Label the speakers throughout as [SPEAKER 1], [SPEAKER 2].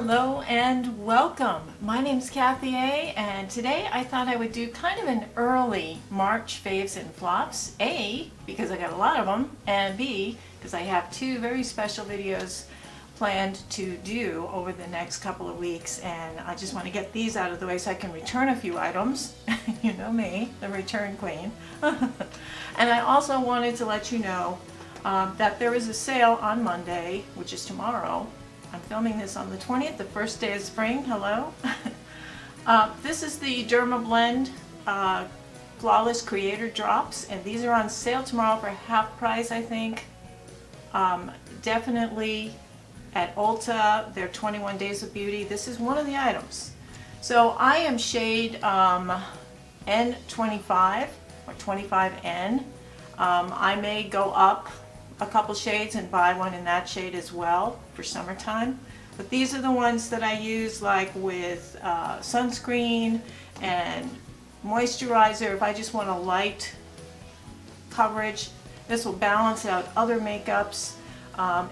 [SPEAKER 1] Hello and welcome. My name's Kathy A, and today I thought I would do kind of an early March faves and flops. A, because I got a lot of them, and B, because I have two very special videos planned to do over the next couple of weeks, and I just want to get these out of the way so I can return a few items. You know me, the return queen. And I also wanted to let you know that there is a sale on Monday, which is tomorrow. I'm filming this on the 20th, the first day of spring. Hello. This is the Derma Blend Flawless Creator Drops, and these are on sale tomorrow for half price, I think. Definitely at Ulta, they're 21 Days of Beauty. This is one of the items. So I am shade N25 or 25N. I may go up a couple shades and buy one in that shade as well for summertime, but these are the ones that I use like with sunscreen and moisturizer. If I just want a light coverage, this will balance out other makeups.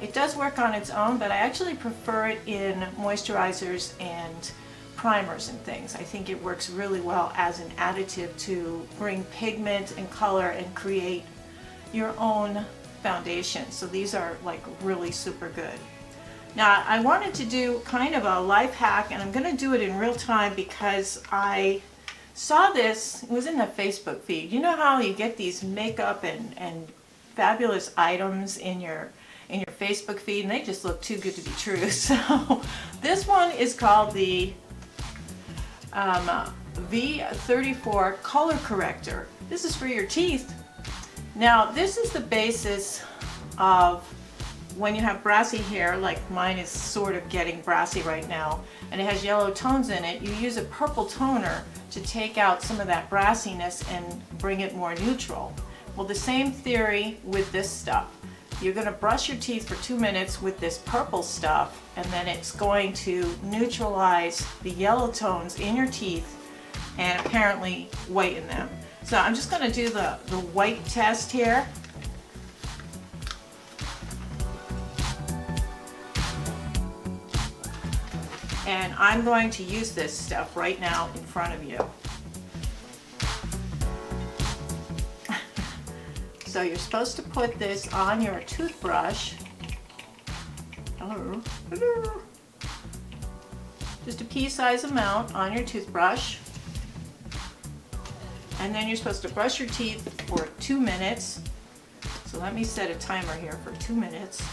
[SPEAKER 1] It does work on its own, but I actually prefer it in moisturizers and primers and things. I think it works really well as an additive to bring pigment and color and create your own foundation. So these are like really super good. Now I wanted to do kind of a life hack, and I'm going to do it in real time because I saw this, it was in the Facebook feed. You know how you get these makeup and fabulous items in your Facebook feed and they just look too good to be true. So this one is called the V34 Color Corrector. This is for your teeth. Now this is the basis of when you have brassy hair, like mine is sort of getting brassy right now, and it has yellow tones in it. You use a purple toner to take out some of that brassiness and bring it more neutral. Well, the same theory with this stuff. You're going to brush your teeth for 2 minutes with this purple stuff, and then it's going to neutralize the yellow tones in your teeth and apparently whiten them. So I'm just going to do the white test here. And I'm going to use this stuff right now in front of you. So you're supposed to put this on your toothbrush. Hello. Hello. Just a pea-sized amount on your toothbrush. And then you're supposed to brush your teeth for 2 minutes. So let me set a timer here for 2 minutes.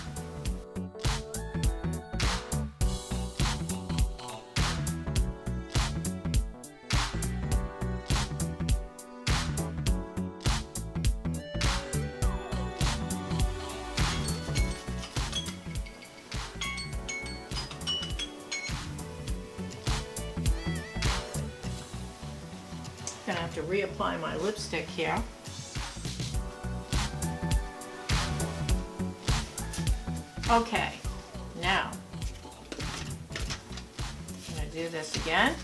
[SPEAKER 1] Gonna have to reapply my lipstick here. Okay, now I'm gonna do this again.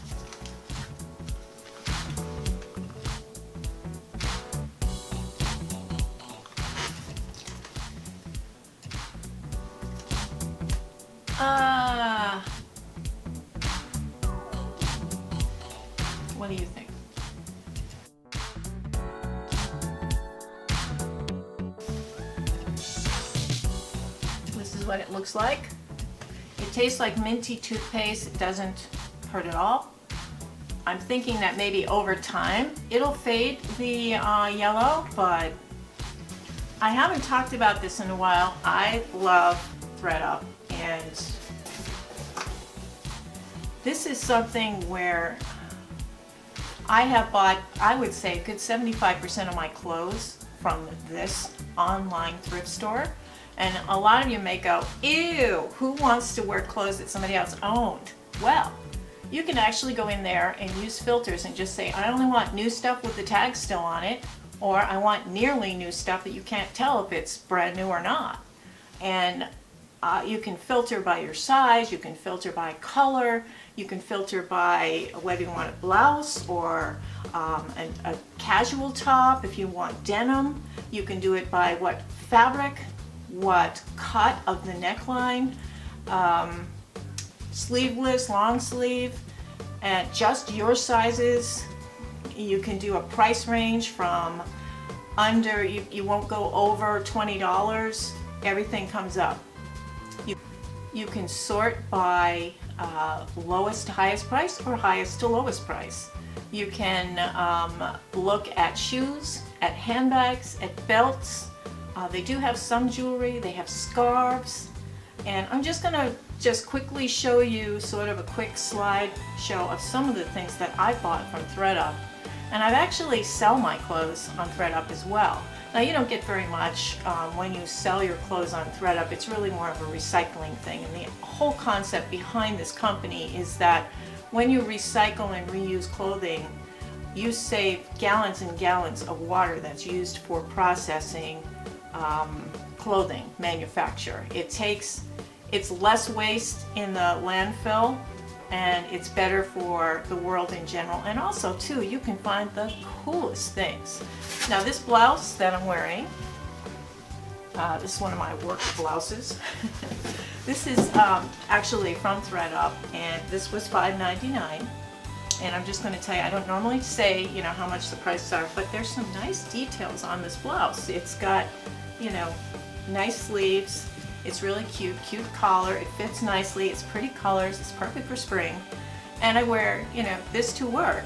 [SPEAKER 1] What do you think? This is what it looks like. It tastes like minty toothpaste. It doesn't hurt at all. I'm thinking that maybe over time it'll fade the yellow, but I haven't talked about this in a while. I love ThredUp, and this is something where I have bought, I would say, a good 75% of my clothes from this online thrift store. And a lot of you may go, ew, who wants to wear clothes that somebody else owned? Well, you can actually go in there and use filters and just say, I only want new stuff with the tag still on it, or I want nearly new stuff that you can't tell if it's brand new or not. And you can filter by your size, you can filter by color, you can filter by whether you want a blouse or a casual top. If you want denim, you can do it by what fabric, what cut of the neckline. sleeveless, long sleeve, and just your sizes. You can do a price range from under, you won't go over $20. Everything comes up. You can sort by lowest to highest price or highest to lowest price. You can look at shoes, at handbags, at belts. They do have some jewelry, they have scarves. And I'm just going to quickly show you sort of a quick slide show of some of the things that I bought from ThredUp. And I've actually sell my clothes on ThredUp as well. Now you don't get very much when you sell your clothes on ThredUp. It's really more of a recycling thing. And the whole concept behind this company is that when you recycle and reuse clothing, you save gallons and gallons of water that's used for processing clothing manufacture. It's less waste in the landfill, and it's better for the world in general. And also too, you can find the coolest things. Now this blouse that I'm wearing, this is one of my work blouses. This is actually from ThredUp, and this was $5.99. And I'm just going to tell you, I don't normally say, you know, how much the prices are, but there's some nice details on this blouse. It's got, you know, nice sleeves. It's really cute collar. It fits nicely. It's pretty colors. It's perfect for spring. And I wear, you know, this to work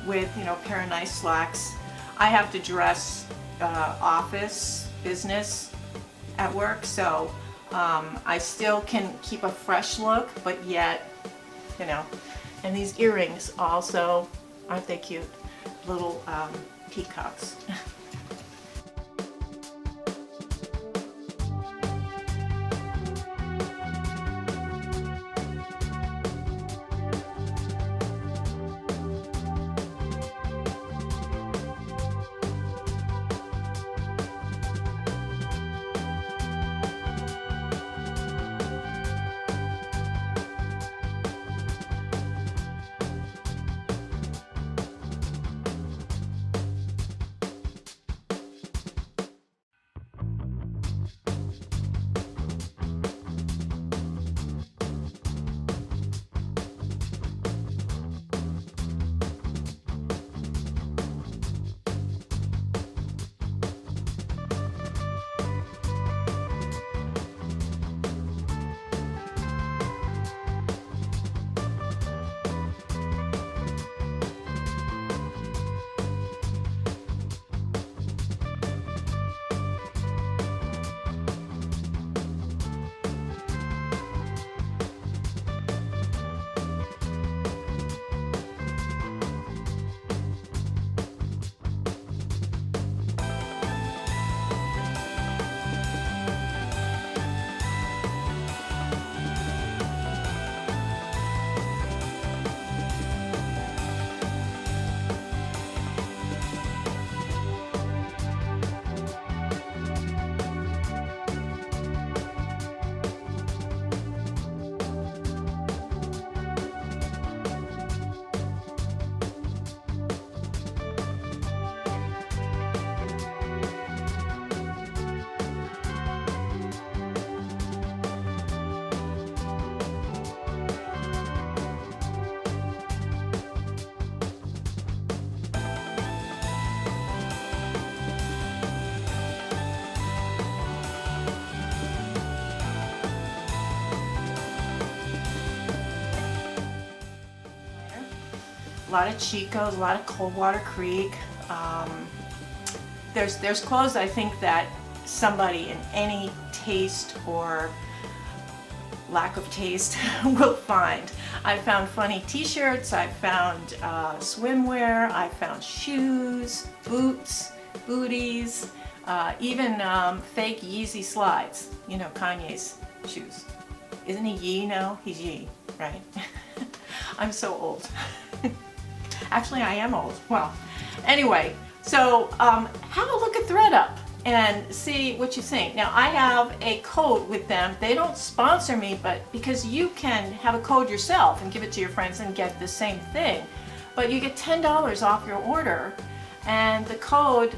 [SPEAKER 1] with, you know, a pair of nice slacks. I have to dress office, business at work, so I still can keep a fresh look, but yet, you know. And these earrings also, aren't they cute? Little peacocks. A lot of Chico's, a lot of Coldwater Creek. There's clothes I think that somebody in any taste or lack of taste will find. I found funny t-shirts, I found swimwear, I found shoes, boots, booties, even fake Yeezy slides. You know, Kanye's shoes. Isn't he Yee now? He's Yee, right? I'm so old. Actually, I am old. Well, anyway, so have a look at ThredUp and see what you think. Now, I have a code with them. They don't sponsor me, but because you can have a code yourself and give it to your friends and get the same thing. But you get $10 off your order, And the code,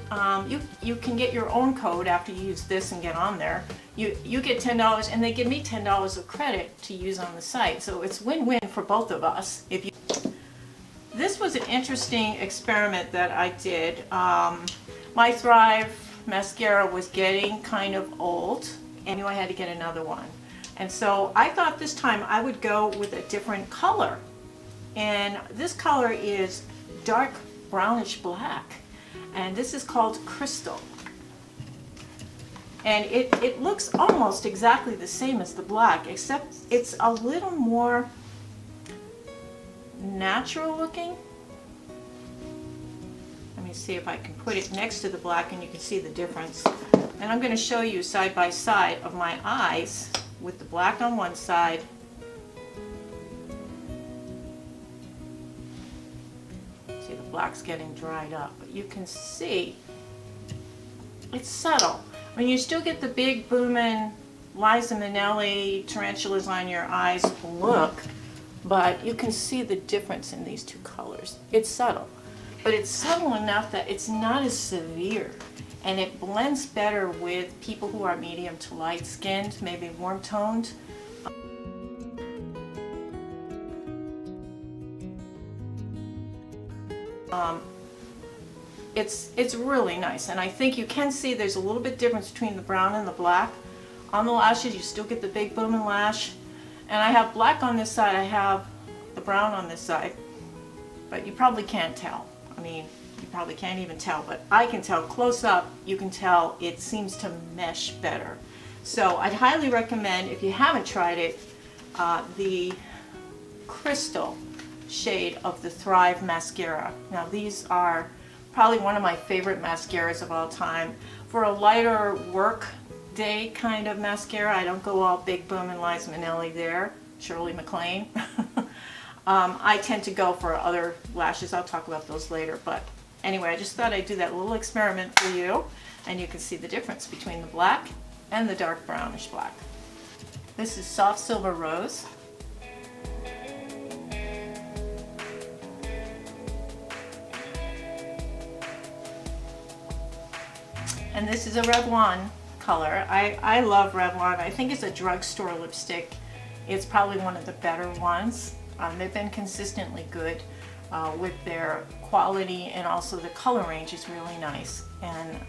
[SPEAKER 1] you can get your own code after you use this and get on there. You get $10 and they give me $10 of credit to use on the site. So it's win-win for both of us. This was an interesting experiment that I did. My Thrive mascara was getting kind of old and I knew I had to get another one. And so I thought this time I would go with a different color. And this color is dark brownish black. And this is called Crystal. And it looks almost exactly the same as the black, except it's a little more natural looking. Let me see if I can put it next to the black and you can see the difference. And I'm going to show you side by side of my eyes with the black on one side black's getting dried up, but you can see it's subtle. I mean, you still get the big booming Liza Minnelli tarantulas on your eyes look, but you can see the difference in these two colors. It's subtle, but it's subtle enough that it's not as severe, and it blends better with people who are medium to light skinned, maybe warm toned. It's really nice, and I think you can see there's a little bit difference between the brown and the black. On the lashes you still get the big booming lash, and I have black on this side, I have the brown on this side, but you probably can't tell. I mean, you probably can't even tell, but I can tell close up. You can tell it seems to mesh better. So I'd highly recommend, if you haven't tried it, the Crystal shade of the Thrive mascara. Now these are probably one of my favorite mascaras of all time. For a lighter work day kind of mascara, I don't go all big boom and Liza Minnelli there, Shirley MacLaine. I tend to go for other lashes. I'll talk about those later, but anyway, I just thought I'd do that little experiment for you, and you can see the difference between the black and the dark brownish black. This is Soft Silver Rose. And this is a Revlon color. I love Revlon. I think it's a drugstore lipstick. It's probably one of the better ones. They've been consistently good with their quality, and also the color range is really nice. And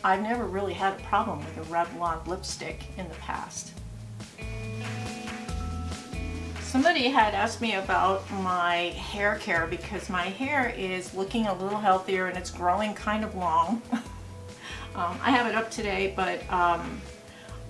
[SPEAKER 1] I've never really had a problem with a Revlon lipstick in the past. Somebody had asked me about my hair care because my hair is looking a little healthier and it's growing kind of long. I have it up today, but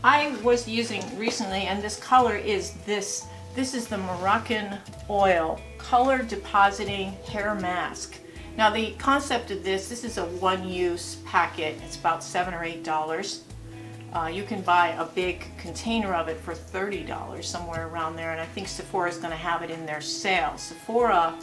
[SPEAKER 1] I was using recently, and this color is this. This is the Moroccan Oil Color Depositing Hair Mask. Now the concept of this is a one-use packet. It's about $7 or $8. You can buy a big container of it for $30, somewhere around there, and I think Sephora is going to have it in their sale. Sephora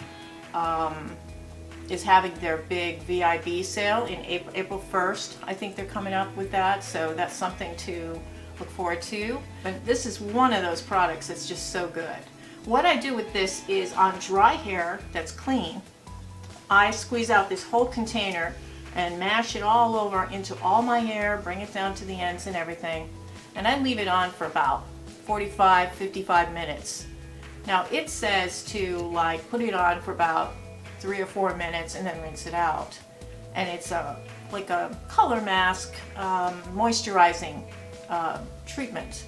[SPEAKER 1] is having their big VIB sale in April 1st. I think they're coming up with that, so that's something to look forward to. But this is one of those products that's just so good. What I do with this is, on dry hair that's clean, I squeeze out this whole container and mash it all over into all my hair, bring it down to the ends and everything, and I leave it on for about 45-55 minutes. Now it says to put it on for about 3 or 4 minutes and then rinse it out, and it's like a color mask, moisturizing treatment.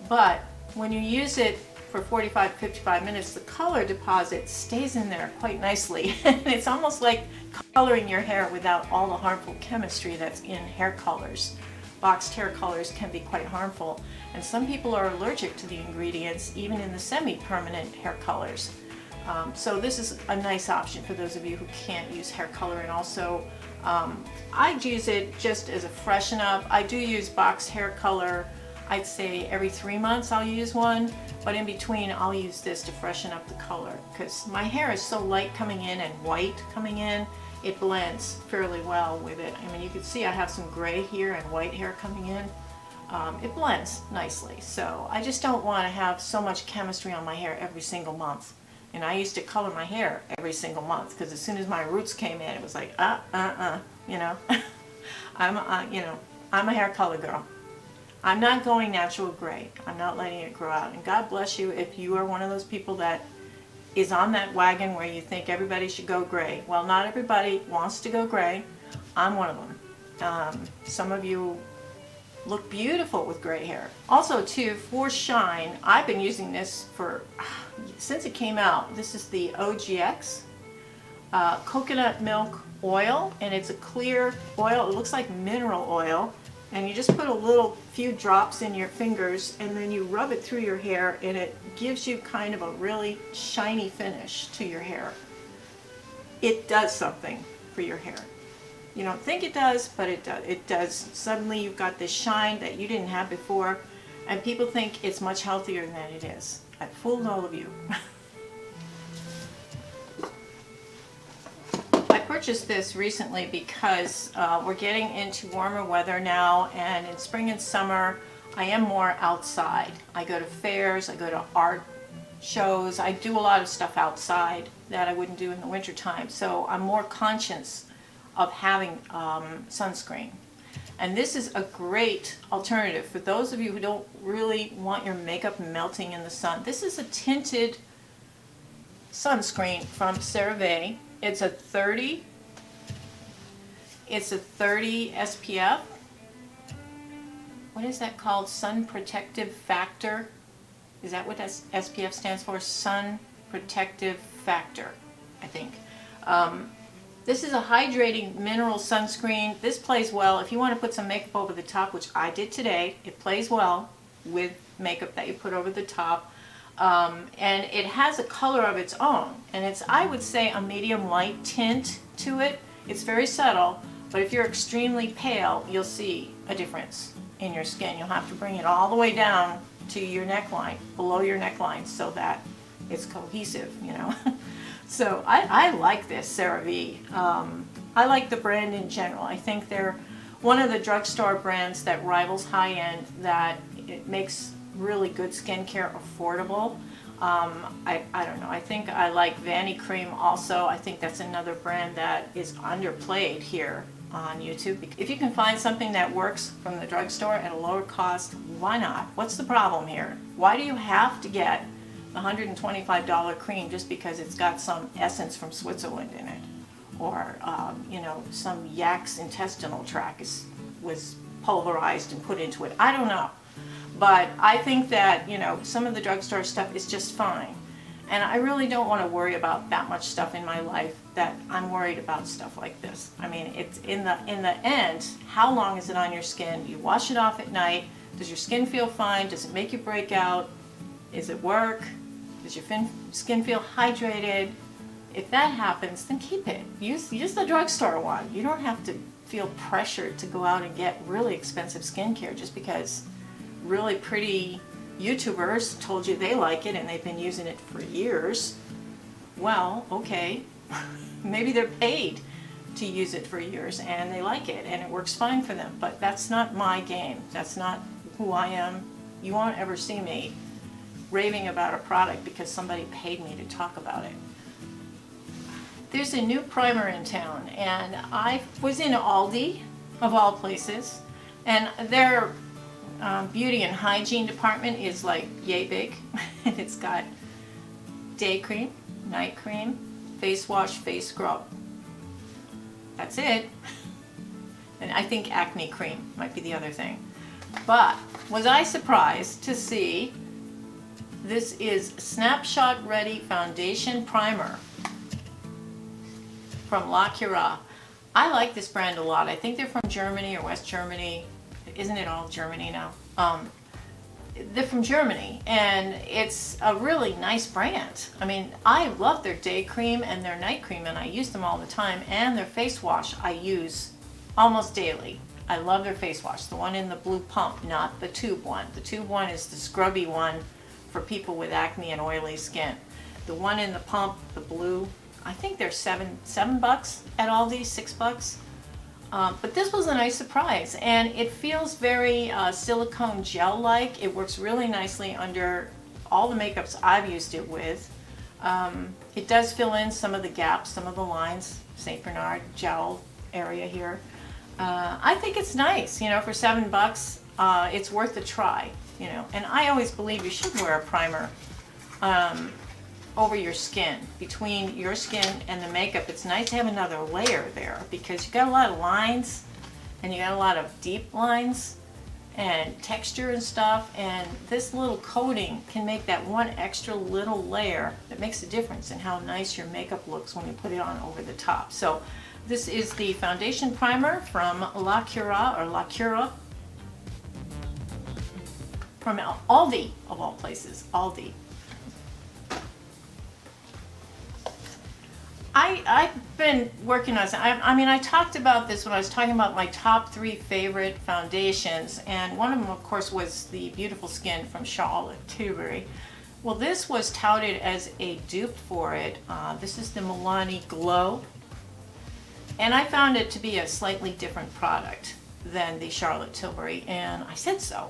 [SPEAKER 1] But when you use it for 45-55 minutes, the color deposit stays in there quite nicely. And it's almost like coloring your hair without all the harmful chemistry that's in hair colors. Boxed hair colors can be quite harmful, and some people are allergic to the ingredients, even in the semi-permanent hair colors. So this is a nice option for those of you who can't use hair color. And also I use it just as a freshen up. I do use boxed hair color, I'd say every 3 months I'll use one, but in between I'll use this to freshen up the color, because my hair is so light coming in and white coming in, it blends fairly well with it. I mean, you can see I have some gray here and white hair coming in. It blends nicely, so I just don't want to have so much chemistry on my hair every single month. And I used to color my hair every single month because as soon as my roots came in, it was like, you know. You know, I'm a hair color girl. I'm not going natural gray. I'm not letting it grow out. And God bless you if you are one of those people that is on that wagon where you think everybody should go gray. Well, not everybody wants to go gray. I'm one of them. Some of you look beautiful with gray hair. Also too, for shine, I've been using this for, since it came out. This is the OGX coconut milk oil, and it's a clear oil. It looks like mineral oil, and you just put a few drops in your fingers and then you rub it through your hair, and it gives you kind of a really shiny finish to your hair. It does something for your hair. You don't think it does, but it does. It does. Suddenly you've got this shine that you didn't have before, and people think it's much healthier than it is. I've fooled all of you. I purchased this recently because we're getting into warmer weather now, and in spring and summer I am more outside. I go to fairs, I go to art shows, I do a lot of stuff outside that I wouldn't do in the winter time, so I'm more conscious of having sunscreen. And this is a great alternative for those of you who don't really want your makeup melting in the sun. This is a tinted sunscreen from CeraVe. It's a 30 SPF. What is that called? Sun Protective Factor? Is that what SPF stands for? Sun Protective Factor, I think. This is a hydrating mineral sunscreen. This plays well if you want to put some makeup over the top, which I did today. It plays well with makeup that you put over the top. And it has a color of its own. And it's, I would say, a medium light tint to it. It's very subtle, but if you're extremely pale, you'll see a difference in your skin. You'll have to bring it all the way down to your neckline, below your neckline, so that it's cohesive, you know. So I like this CeraVe. I like the brand in general. I think they're one of the drugstore brands that rivals high-end, that it makes really good skincare affordable. I don't know. I think I like Vanny Cream also. I think that's another brand that is underplayed here on YouTube. If you can find something that works from the drugstore at a lower cost, why not? What's the problem here? Why do you have to get $125 cream just because it's got some essence from Switzerland in it, or you know, some yak's intestinal tract was pulverized and put into it? I don't know, but I think that, you know, some of the drugstore stuff is just fine, and I really don't want to worry about that much stuff in my life that I'm worried about stuff like this. I mean, it's in the end, how long is it on your skin? You wash it off at night. Does your skin feel fine? Does it make you break out? Is it work? Does your skin feel hydrated? If that happens, then keep it. Use the drugstore one. You don't have to feel pressured to go out and get really expensive skincare just because really pretty YouTubers told you they like it and they've been using it for years. Well, okay, maybe they're paid to use it for years and they like it and it works fine for them, but that's not my game. That's not who I am. You won't ever see me raving about a product because somebody paid me to talk about it. There's a new primer in town, and I was in Aldi, of all places, and their beauty and hygiene department is like yay big. It's got day cream, night cream, face wash, face scrub. That's it. And I think acne cream might be the other thing. But was I surprised to see this is Snapshot Ready Foundation Primer from LACURA. I like this brand a lot. I think they're from Germany or West Germany. Isn't it all Germany now? They're from Germany, and it's a really nice brand. I mean, I love their day cream and their night cream, and I use them all the time, and their face wash I use almost daily. I love their face wash, the one in the blue pump, not the tube one. The tube one is the scrubby one for people with acne and oily skin. The one in the pump, the blue, I think they're $7 at Aldi, $6. But this was a nice surprise, and it feels very silicone gel-like. It works really nicely under all the makeups I've used it with. It does fill in some of the gaps, some of the lines, St. Bernard gel area here. I think it's nice, you know, for $7, it's worth a try, you know. And I always believe you should wear a primer over your skin, between your skin and the makeup. It's nice to have another layer there because you got a lot of lines and you got a lot of deep lines and texture and stuff, and this little coating can make that one extra little layer that makes a difference in how nice your makeup looks when you put it on over the top. So this is the foundation primer from LACURA from Aldi, of all places, Aldi. I've been working on, I mean, I talked about this when I was talking about my top 3 favorite foundations, and one of them, of course, was the Beautiful Skin from Charlotte Tilbury. Well, this was touted as a dupe for it. This is the MILANI Glow, and I found it to be a slightly different product than the Charlotte Tilbury, and I said so.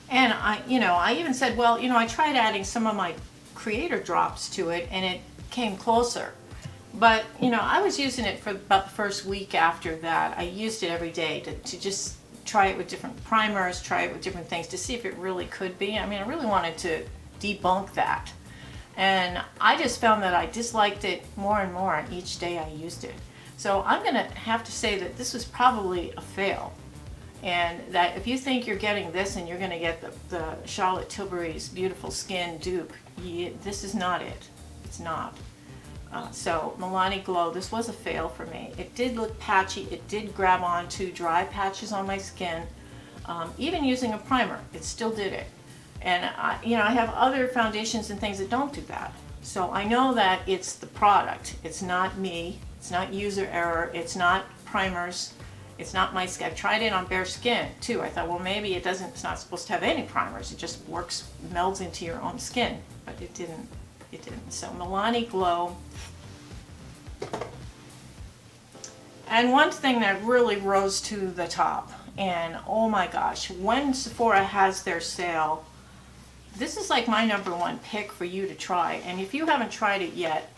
[SPEAKER 1] And I even said, well, you know, I tried adding some of my creator drops to it, and it came closer. But, you know, I was using it for about the first week after that. I used it every day to just try it with different primers, try it with different things to see if it really could be. I mean, I really wanted to debunk that. And I just found that I disliked it more and more on each day I used it. So I'm going to have to say that this was probably a fail. And that if you think you're getting this and you're going to get the Charlotte Tilbury's Beautiful Skin dupe, this is not it. It's not. So MILANI Glow, this was a fail for me. It did look patchy. It did grab onto dry patches on my skin. Even using a primer, it still did it. And I have other foundations and things that don't do that. So I know that it's the product. It's not me. It's not user error. It's not primers. It's not my skin. I've tried it on bare skin too. I thought, well, maybe it's not supposed to have any primers. It just works, melds into your own skin. But it didn't. It didn't. So MILANI Glow. And one thing that really rose to the top, and oh my gosh, when Sephora has their sale, this is like my #1 pick for you to try. And if you haven't tried it yet,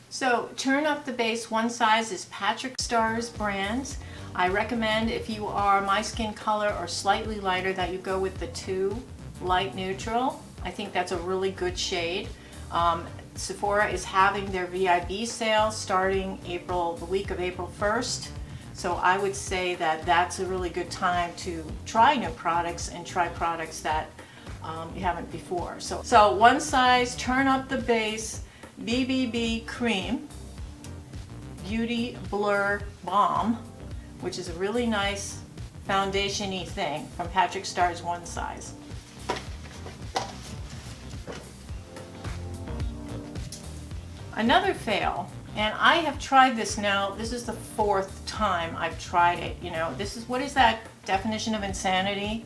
[SPEAKER 1] so Turn Up the Base One Size is Patrick Starr's brand. I recommend if you are my skin color or slightly lighter that you go with the 2 light neutral. I think that's a really good shade. Sephora is having their VIB sale starting the week of April 1st. So I would say that that's a really good time to try new products and try products that you haven't before. So One Size Turn Up the Base BBB Cream Beauty Blur Balm, which is a really nice foundation-y thing from Patrick Starr's One Size. Another fail, and I have tried this now, this is the 4th time I've tried it, you know, what is that definition of insanity?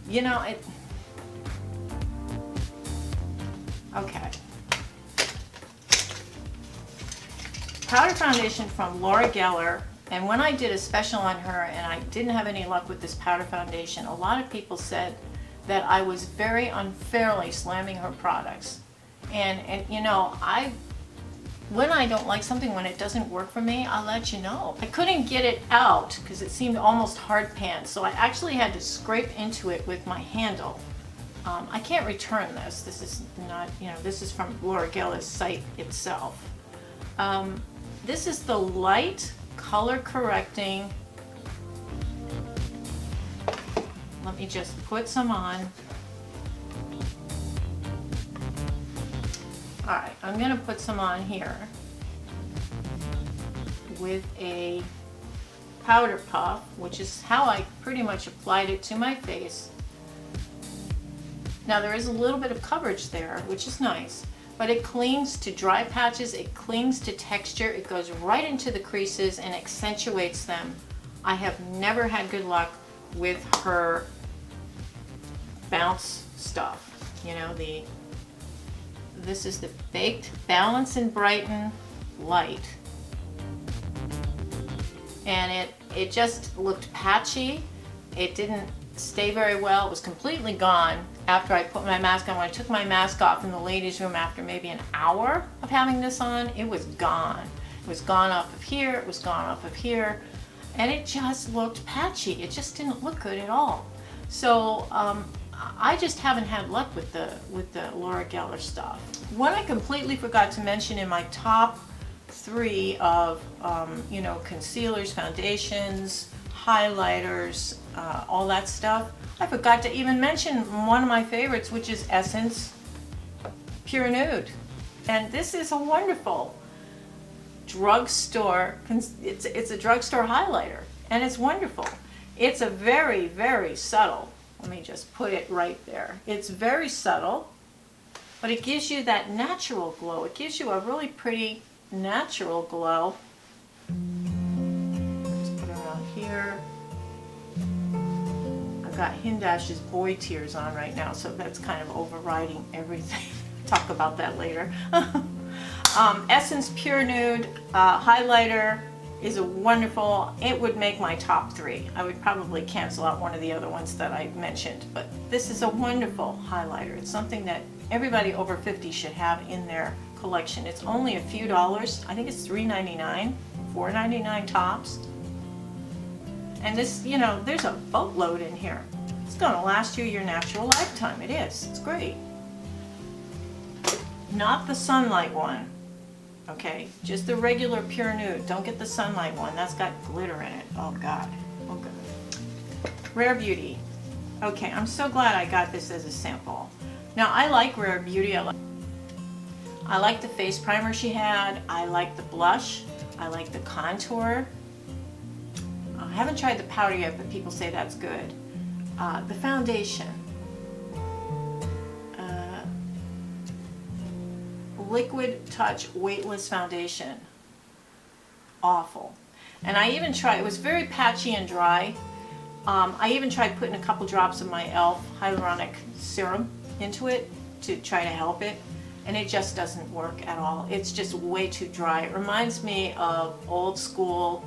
[SPEAKER 1] You know, okay. Powder foundation from Laura Geller, and when I did a special on her and I didn't have any luck with this powder foundation, a lot of people said that I was very unfairly slamming her products. And you know, when I don't like something, when it doesn't work for me, I'll let you know. I couldn't get it out because it seemed almost hard pan, so I actually had to scrape into it with my handle. I can't return this. This is not, you know, this is from Laura Geller's site itself. This is the light color correcting. Let me just put some on. Alright, I'm going to put some on here with a powder puff, which is how I pretty much applied it to my face. Now there is a little bit of coverage there, which is nice, but it clings to dry patches, it clings to texture, it goes right into the creases and accentuates them. I have never had good luck with her bounce stuff, you know, this is the Baked Balance and Brighten Light. And it just looked patchy. It didn't stay very well. It was completely gone after I put my mask on. When I took my mask off in the ladies' room after maybe an hour of having this on, it was gone. It was gone off of here, it was gone off of here, and it just looked patchy. It just didn't look good at all. So I just haven't had luck with the Laura Geller stuff. What I completely forgot to mention in my top 3 of you know, concealers, foundations, highlighters, all that stuff, I forgot to even mention one of my favorites, which is Essence Pure Nude. And this is a wonderful drugstore, it's a drugstore highlighter, and it's wonderful. It's a very, very subtle, let me just put it right there. It's very subtle, but it gives you that natural glow. It gives you a really pretty natural glow. Just put it around here. I've got Hindash's Boy Tears on right now, so that's kind of overriding everything. Talk about that later. Essence Pure Nude highlighter is a wonderful, it would make my top 3. I would probably cancel out one of the other ones that I mentioned, but this is a wonderful highlighter. It's something that everybody over 50 should have in their collection. It's only a few dollars. I think it's $3.99, $4.99 tops. And this, you know, there's a boatload in here. It's gonna last you your natural lifetime. It is. It's great. Not the sunlight one. Okay, just the regular Pure Nude. Don't get the sunlight one. That's got glitter in it. Oh God. Oh God. Rare Beauty. Okay, I'm so glad I got this as a sample. Now I like Rare Beauty. I like the face primer she had. I like the blush. I like the contour. I haven't tried the powder yet, but people say that's good. The foundation. Liquid Touch Weightless Foundation. Awful. And I even tried, it was very patchy and dry. I even tried putting a couple drops of my ELF hyaluronic serum into it to try to help it, and it just doesn't work at all. It's just way too dry. It reminds me of old school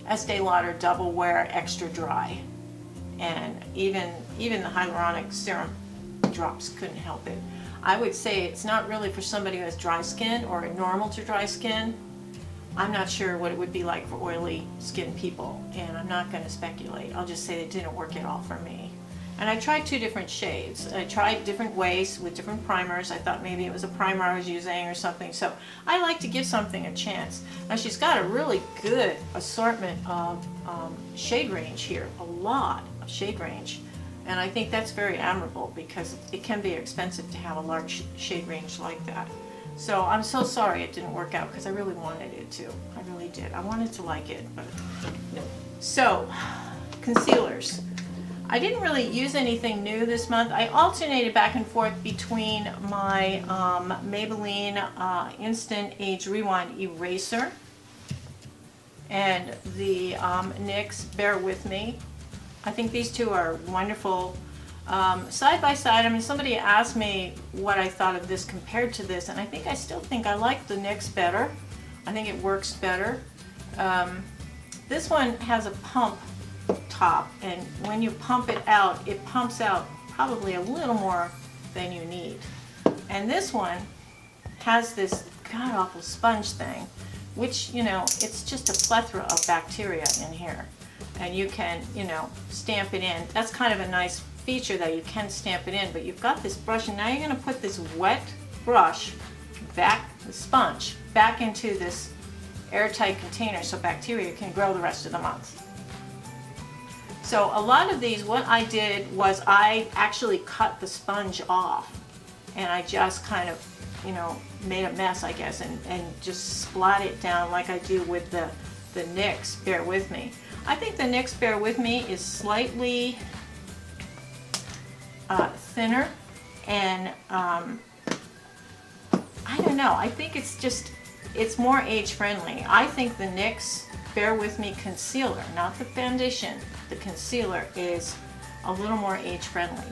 [SPEAKER 1] Estee Lauder Double Wear Extra Dry, and even the hyaluronic serum drops couldn't help it. I would say it's not really for somebody who has dry skin or normal to dry skin. I'm not sure what it would be like for oily skin people, and I'm not going to speculate. I'll just say it didn't work at all for me. And I tried 2 different shades. I tried different ways with different primers. I thought maybe it was a primer I was using or something. So I like to give something a chance. Now she's got a really good assortment of shade range here, a lot of shade range. And I think that's very admirable because it can be expensive to have a large shade range like that. So I'm so sorry it didn't work out because I really wanted it to. I really did. I wanted to like it, but no. So, concealers. I didn't really use anything new this month. I alternated back and forth between my Maybelline Instant Age Rewind Eraser and the NYX Bear With Me. I think these 2 are wonderful. Side by side, I mean, somebody asked me what I thought of this compared to this, and I still think I like the NYX better. I think it works better. This one has a pump top, and when you pump it out, it pumps out probably a little more than you need. And this one has this god-awful sponge thing, which, you know, it's just a plethora of bacteria in here. And you can, you know, stamp it in. That's kind of a nice feature that you can stamp it in, but you've got this brush, and now you're going to put this wet brush back, the sponge, back into this airtight container so bacteria can grow the rest of the month. So a lot of these, what I did was I actually cut the sponge off, and I just kind of, you know, made a mess, I guess, and just splat it down like I do with the NYX Bear With Me. I think the NYX Bear With Me is slightly thinner, and I don't know, I think it's more age friendly. I think the NYX Bear With Me concealer, not the foundation, the concealer is a little more age friendly.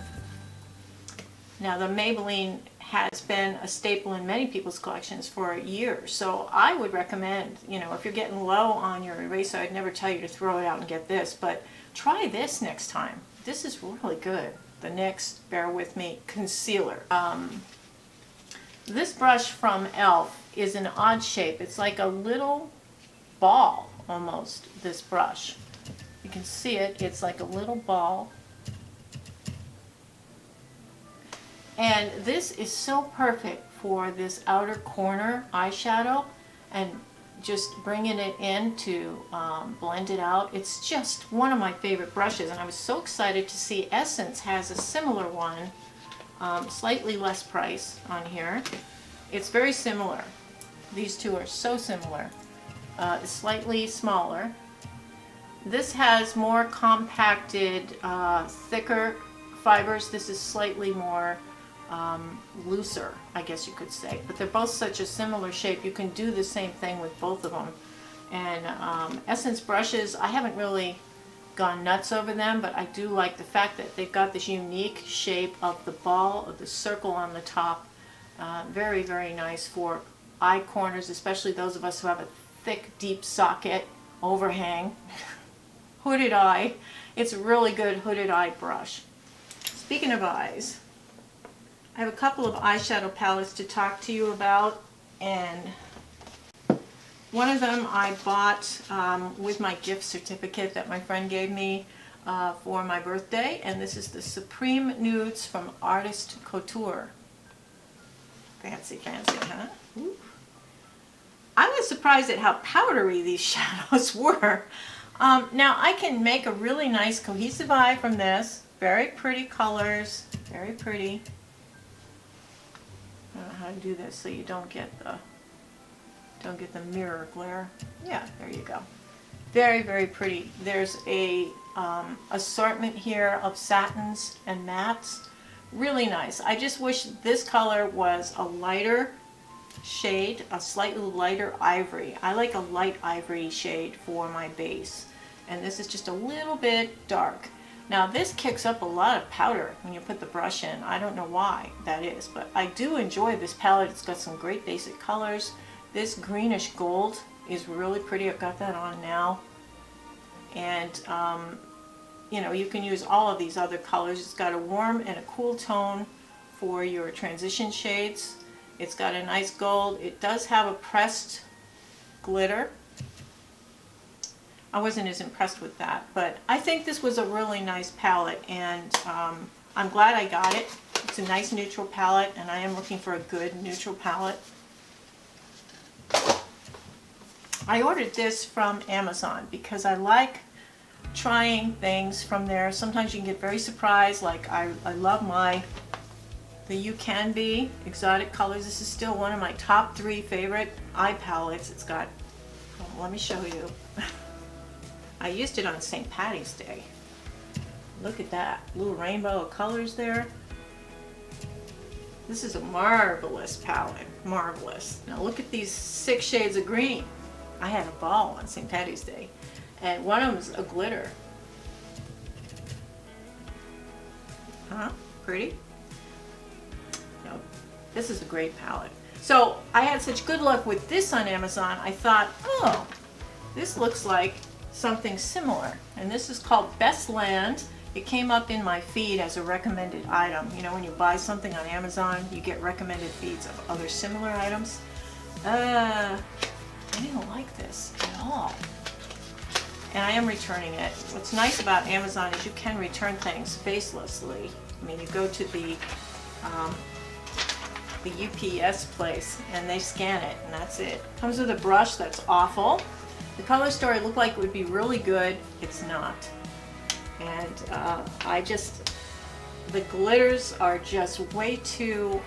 [SPEAKER 1] Now the Maybelline has been a staple in many people's collections for years, so I would recommend, you know, if you're getting low on your eraser, I'd never tell you to throw it out and get this, but try this next time. This is really good. the NYX, bear with me, concealer. This brush from e.l.f. is an odd shape. It's like a little ball almost, this brush. You can see it, it's like a little ball. And this is so perfect for this outer corner eyeshadow and just bringing it in to blend it out. It's just one of my favorite brushes, and I was so excited to see Essence has a similar one, slightly less price on here. It's very similar. These two are so similar. Slightly smaller. This has more compacted, thicker fibers. This is slightly more looser, I guess you could say. But they're both such a similar shape. You can do the same thing with both of them. And Essence brushes, I haven't really gone nuts over them, but I do like the fact that they've got this unique shape of the ball, of the circle on the top. Very, very nice for eye corners, especially those of us who have a thick, deep socket overhang. Hooded eye. It's a really good hooded eye brush. Speaking of eyes, I have a couple of eyeshadow palettes to talk to you about, and one of them I bought with my gift certificate that my friend gave me for my birthday, and this is the Supreme Nudes from Artist Couture. Fancy, fancy, huh? Ooh. I was surprised at how powdery these shadows were. Now I can make a really nice cohesive eye from this. Very pretty colors, very pretty. I don't know how to do this so you don't get the mirror glare. Yeah, there you go. Very, very pretty. There's a assortment here of satins and mattes. Really nice. I just wish this color was a lighter shade, a slightly lighter ivory. I like a light ivory shade for my base, and this is just a little bit dark. Now this kicks up a lot of powder when you put the brush in. I don't know why that is, but I do enjoy this palette. It's got some great basic colors. This greenish gold is really pretty. I've got that on now, and you know, you can use all of these other colors. It's got a warm and a cool tone for your transition shades. It's got a nice gold. It does have a pressed glitter. I wasn't as impressed with that, but I think this was a really nice palette, and I'm glad I got it. It's a nice neutral palette, and I am looking for a good neutral palette. I ordered this from Amazon because I like trying things from there. Sometimes you can get very surprised. Like I love the You Can Be Exotic Colors. This is still one of my top 3 favorite eye palettes. It's got, well, let me show you. I used it on St. Patty's Day. Look at that little rainbow of colors there. This is a marvelous palette, marvelous. Now look at these 6 shades of green. I had a ball on St. Patty's Day, and one of them is a glitter. Huh? Pretty? No, this is a great palette. So I had such good luck with this on Amazon, I thought, oh, this looks like something similar. And this is called Best Land. It came up in my feed as a recommended item. You know, when you buy something on Amazon, you get recommended feeds of other similar items. I didn't like this at all. And I am returning it. What's nice about Amazon is you can return things facelessly. I mean, you go to the UPS place and they scan it, and that's it. Comes with a brush that's awful. The color story looked like it would be really good. It's not. And the glitters are just way too,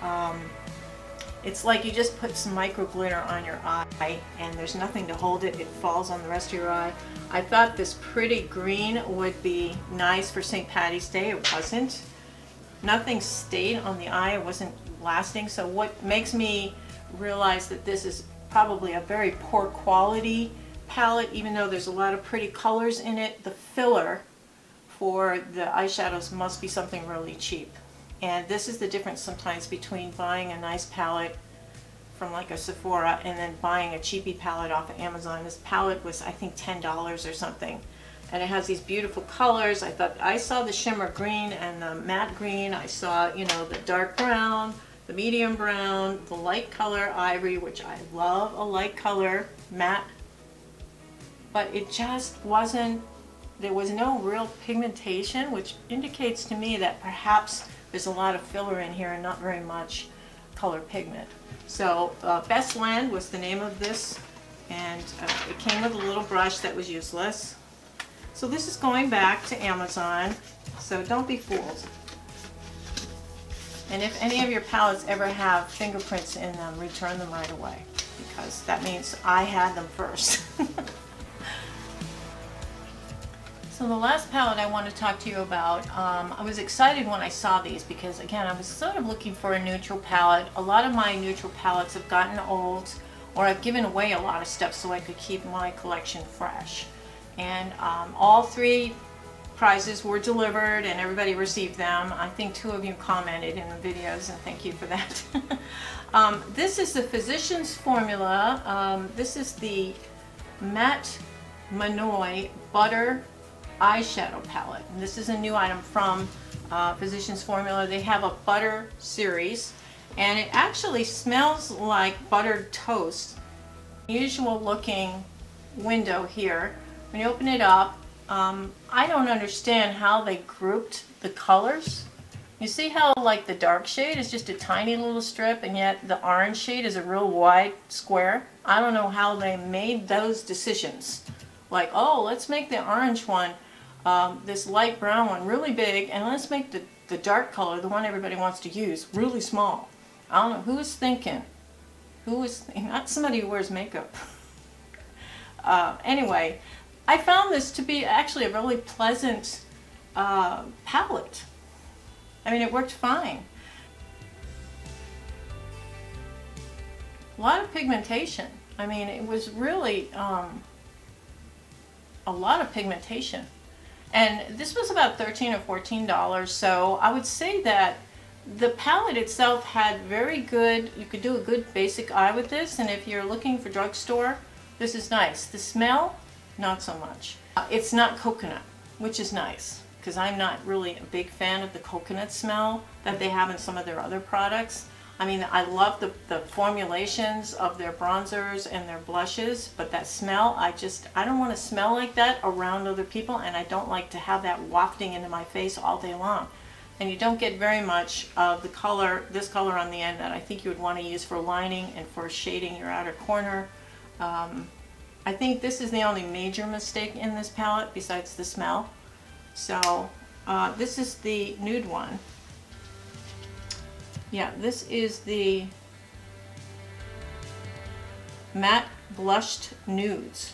[SPEAKER 1] it's like you just put some micro glitter on your eye and there's nothing to hold it. It falls on the rest of your eye. I thought this pretty green would be nice for St. Patty's Day. It wasn't. Nothing stayed on the eye. It wasn't lasting. So what makes me realize that this is probably a very poor quality palette, even though there's a lot of pretty colors in it. The filler for the eyeshadows must be something really cheap. And this is the difference sometimes between buying a nice palette from like a Sephora and then buying a cheapy palette off of Amazon. This palette was, I think, $10 or something. and it has these beautiful colors. I saw the shimmer green and the matte green. I saw, you know, the dark brown, the medium brown, the light color ivory, which I love a light color matte, but it just wasn't, there was no real pigmentation, which indicates to me that perhaps there's a lot of filler in here and not very much color pigment. So Best Land was the name of this, and it came with a little brush that was useless. So this is going back to Amazon, so don't be fooled. And if any of your palettes ever have fingerprints in them, return them right away, because that means I had them first. So the last palette I want to talk to you about, I was excited when I saw these because, again, I was sort of looking for a neutral palette. A lot of my neutral palettes have gotten old, or I've given away a lot of stuff so I could keep my collection fresh. And all 3 prizes were delivered and everybody received them. I think 2 of you commented in the videos, and thank you for that. This is the Physicians Formula. This is the Matte Manoy Butter Eyeshadow Palette. And this is a new item from Physicians Formula. They have a butter series, and it actually smells like buttered toast. Usual looking window here. When you open it up, I don't understand how they grouped the colors. You see how like the dark shade is just a tiny little strip, and yet the orange shade is a real wide square? I don't know how they made those decisions. Like, oh, let's make the orange one, this light brown one, really big, and let's make the dark color, the one everybody wants to use, really small. I don't know who is thinking. Who is, not somebody who wears makeup. Anyway, I found this to be actually a really pleasant palette. I mean, it worked fine. A lot of pigmentation. I mean, it was really a lot of pigmentation. And this was about $13 or $14, so I would say that the palette itself had very good, you could do a good basic eye with this, and if you're looking for drugstore, this is nice. The smell, not so much. It's not coconut, which is nice, because I'm not really a big fan of the coconut smell that they have in some of their other products. I mean, I love the formulations of their bronzers and their blushes, but that smell, I don't want to smell like that around other people, and I don't like to have that wafting into my face all day long. And you don't get very much of the color, this color on the end, that I think you would want to use for lining and for shading your outer corner. I think this is the only major mistake in this palette besides the smell. So this is the nude one. Yeah, this is the Matte Blushed Nudes.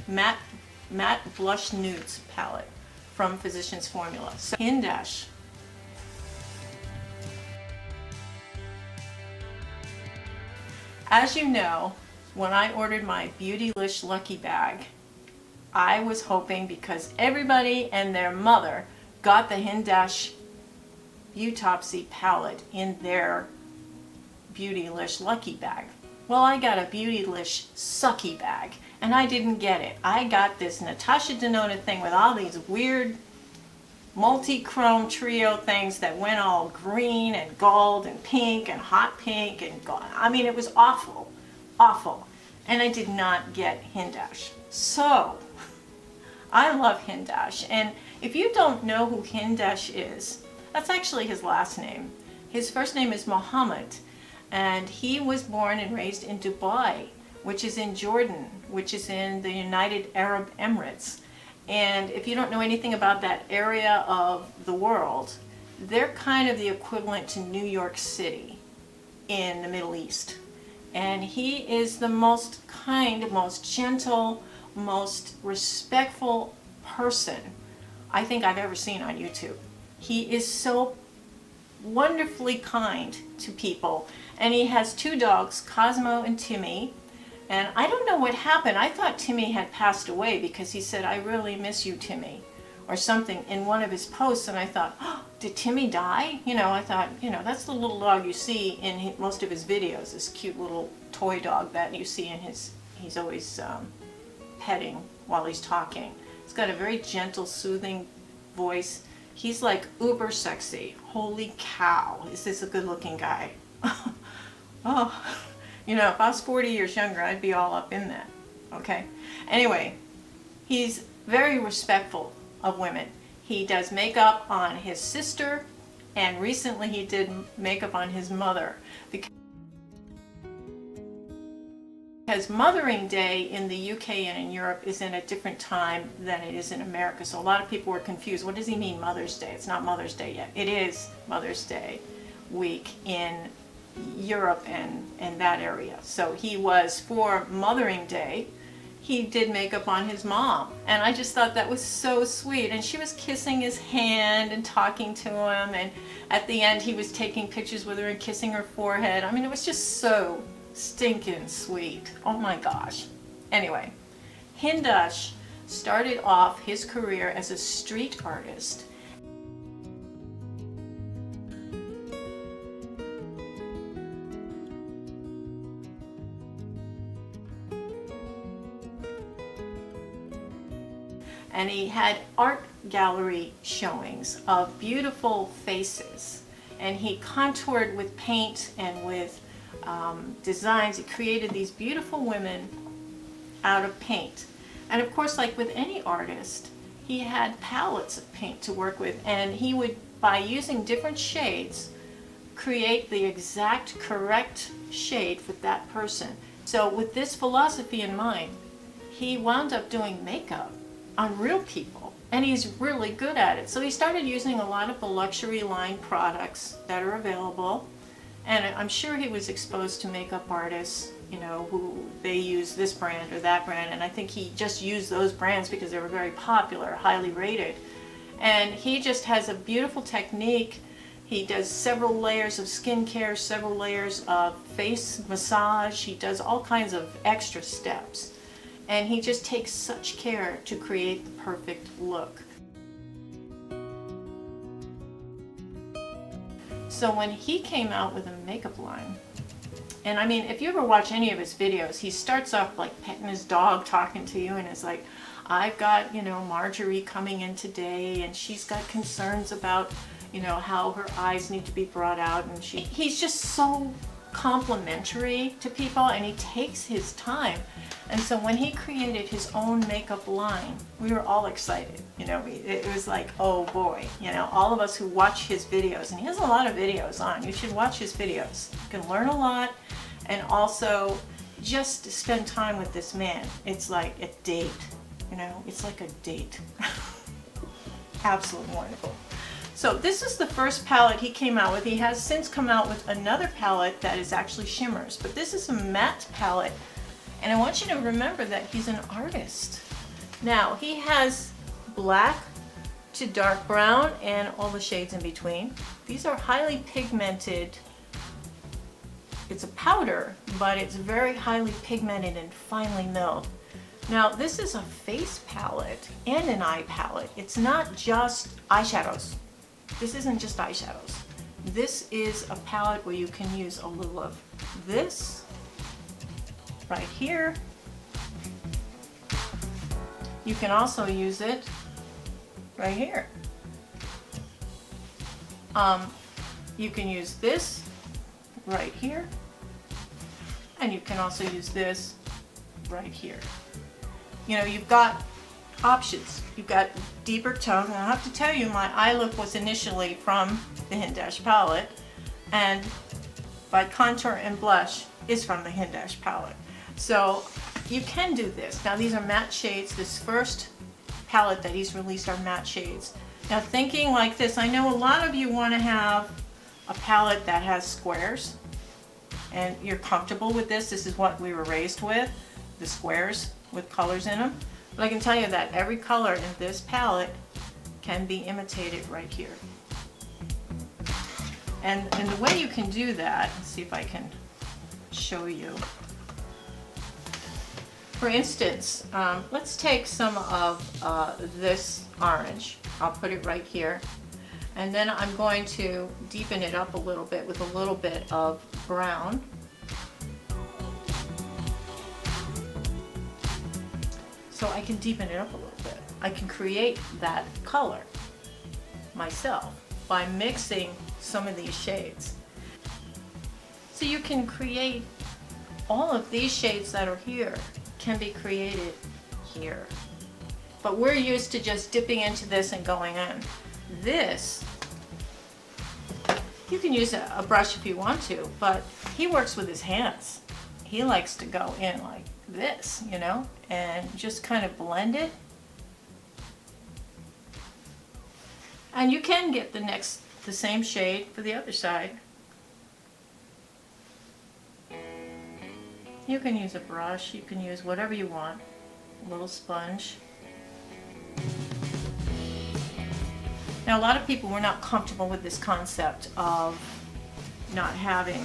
[SPEAKER 1] Matte Blush Nudes palette from Physicians Formula. So, Hindash. As you know, when I ordered my Beautylish Lucky Bag, I was hoping, because everybody and their mother got the Hindash Beautopsy palette in their Beautylish Lucky Bag. Well, I got a Beautylish Sucky Bag, and I didn't get it. I got this Natasha Denona thing with all these weird multi-chrome trio things that went all green and gold and pink and hot pink and gold. I mean, it was awful, awful. And I did not get Hindash. So, I love Hindash. And if you don't know who Hindash is, that's actually his last name. His first name is Mohammed, and he was born and raised in Dubai, which is in Jordan, which is in the United Arab Emirates. And if you don't know anything about that area of the world, they're kind of the equivalent to New York City in the Middle East. And he is the most kind, most gentle, most respectful person I think I've ever seen on YouTube. He is so wonderfully kind to people. And he has 2 dogs, Cosmo and Timmy. And I don't know what happened. I thought Timmy had passed away because he said, "I really miss you, Timmy," or something in one of his posts. And I thought, oh, did Timmy die? You know, I thought, you know, that's the little dog you see in most of his videos, this cute little toy dog that you see in his, he's always petting while he's talking. He's got a very gentle, soothing voice. He's like uber sexy. Holy cow, is this a good looking guy? Oh, you know, if I was 40 years younger, I'd be all up in that. Okay. Anyway, he's very respectful of women. He does makeup on his sister, and recently he did makeup on his mother. Because Mothering Day in the UK and in Europe is in a different time than it is in America. So a lot of people were confused. What does he mean Mother's Day? It's not Mother's Day yet. It is Mother's Day week in Europe and that area. So he was, for Mothering Day, he did makeup on his mom. And I just thought that was so sweet. And she was kissing his hand and talking to him. And at the end, he was taking pictures with her and kissing her forehead. I mean, it was just so stinking sweet. Oh my gosh. Anyway, Hindash started off his career as a street artist. And he had art gallery showings of beautiful faces. And he contoured with paint and with designs. He created these beautiful women out of paint. And of course, like with any artist, he had palettes of paint to work with, and he would, by using different shades, create the exact correct shade for that person. So with this philosophy in mind, he wound up doing makeup on real people, and he's really good at it. So he started using a lot of the luxury line products that are available. And I'm sure he was exposed to makeup artists, you know, who they use this brand or that brand, and I think he just used those brands because they were very popular, highly rated. And he just has a beautiful technique. He does several layers of skincare, several layers of face massage. He does all kinds of extra steps. And he just takes such care to create the perfect look. So when he came out with a makeup line, and I mean, if you ever watch any of his videos, he starts off like petting his dog, talking to you, and it's like, I've got, you know, Marjorie coming in today, and she's got concerns about, you know, how her eyes need to be brought out, and he's just so complimentary to people, and he takes his time. And so when he created his own makeup line, we were all excited. You know, it was like, oh boy, you know, all of us who watch his videos, and he has a lot of videos on. You should watch his videos. You can learn a lot, and also just spend time with this man. It's like a date, you know, it's like a date. Absolutely wonderful. So this is the first palette he came out with. He has since come out with another palette that is actually shimmers, but this is a matte palette. And I want you to remember that he's an artist. Now, he has black to dark brown and all the shades in between. These are highly pigmented. It's a powder, but it's very highly pigmented and finely milled. Now, this is a face palette and an eye palette. It's not just eyeshadows. This isn't just eyeshadows. This is a palette where you can use a little of this right here. You can also use it right here. You can use this right here, and you can also use this right here. You know, you've got options. You've got deeper tone, and I have to tell you, my eye look was initially from the Hindash palette, and my contour and blush is from the Hindash palette. So you can do this. Now these are matte shades. This first palette that he's released are matte shades. Now thinking like this, I know a lot of you want to have a palette that has squares, and you're comfortable with this. This is what we were raised with, the squares with colors in them. But I can tell you that every color in this palette can be imitated right here. And the way you can do that, let's see if I can show you. For instance, let's take some of this orange. I'll put it right here. And then I'm going to deepen it up a little bit with a little bit of brown. so I can deepen it up a little bit. I can create that color myself by mixing some of these shades. So you can create all of these shades that are here can be created here. But we're used to just dipping into this and going in. This, you can use a brush if you want to, but he works with his hands. He likes to go in like this, you know, and just kind of blend it. And you can get the same shade for the other side. You can use a brush, you can use whatever you want, a little sponge. Now a lot of people were not comfortable with this concept of not having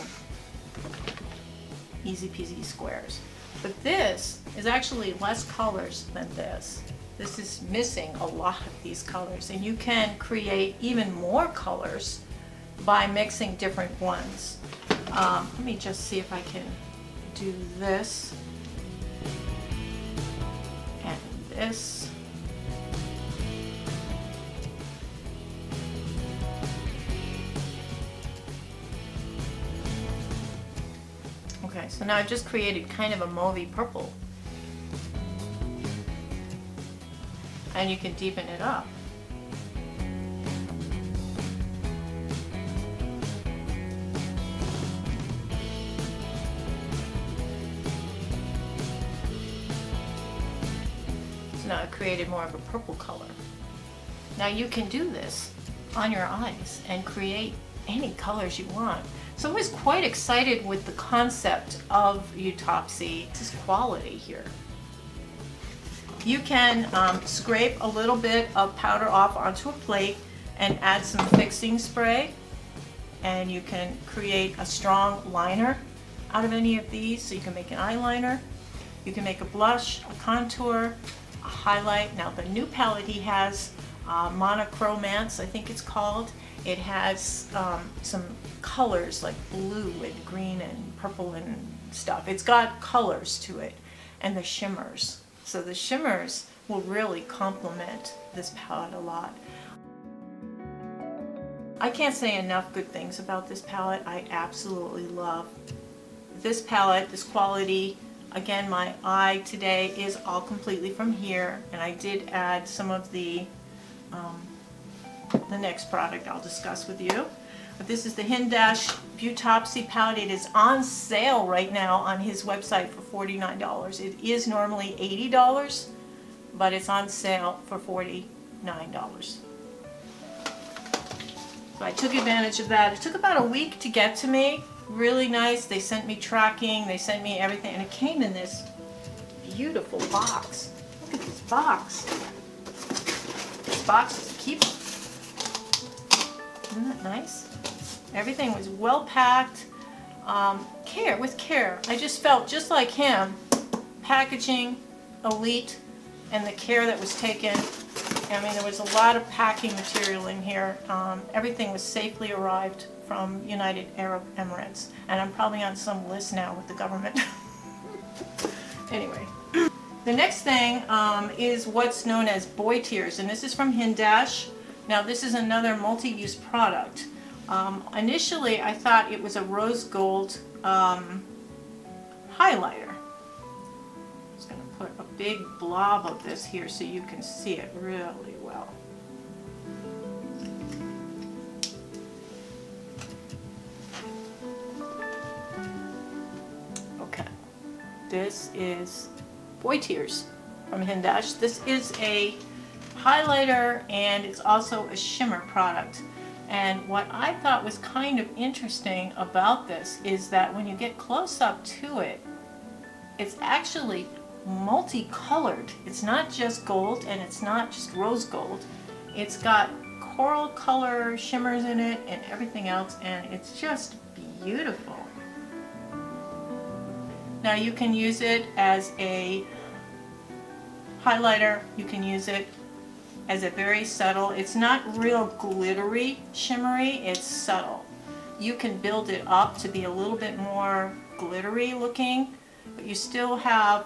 [SPEAKER 1] easy peasy squares. But this is actually less colors than this. This is missing a lot of these colors, and you can create even more colors by mixing different ones. Let me just see if I can do this and this. Okay, so now I've just created kind of a mauvey purple. And you can deepen it up. So now I've created more of a purple color. Now you can do this on your eyes and create any colors you want. So I was quite excited with the concept of Utopsy. This is quality here. You can scrape a little bit of powder off onto a plate and add some fixing spray, and you can create a strong liner out of any of these. So you can make an eyeliner, you can make a blush, a contour, a highlight. Now the new palette he has, Monochromance I think it's called, it has some colors like blue and green and purple and stuff. It's got colors to it, and the shimmers. So the shimmers will really complement this palette a lot. I can't say enough good things about this palette. I absolutely love this palette, this quality. Again, my eye today is all completely from here, and I did add some of the next product I'll discuss with you. But this is the Hindash Utopsy palette. It is on sale right now on his website for $49. It is normally $80, but it's on sale for $49. So I took advantage of that. It took about a week to get to me. Really nice. They sent me tracking, they sent me everything, and it came in this beautiful box. Look at this box. This box is a keeper. Isn't that nice? Everything was well packed, with care. I just felt just like him, packaging, elite, and the care that was taken. I mean, there was a lot of packing material in here. Everything was safely arrived from United Arab Emirates, and I'm probably on some list now with the government. Anyway, the next thing is what's known as boy tears, and this is from Hindash. Now this is another multi-use product. Initially I thought it was a rose gold highlighter. I'm just going to put a big blob of this here so you can see it really well. Okay, this is Boy Tears from Hindash. This is a highlighter and it's also a shimmer product. And what I thought was kind of interesting about this is that when you get close up to it, it's actually multicolored. It's not just gold and it's not just rose gold. It's got coral color shimmers in it and everything else, and it's just beautiful. Now you can use it as a highlighter, you can use it as a very subtle, it's not real glittery, shimmery, it's subtle. You can build it up to be a little bit more glittery looking, but you still have,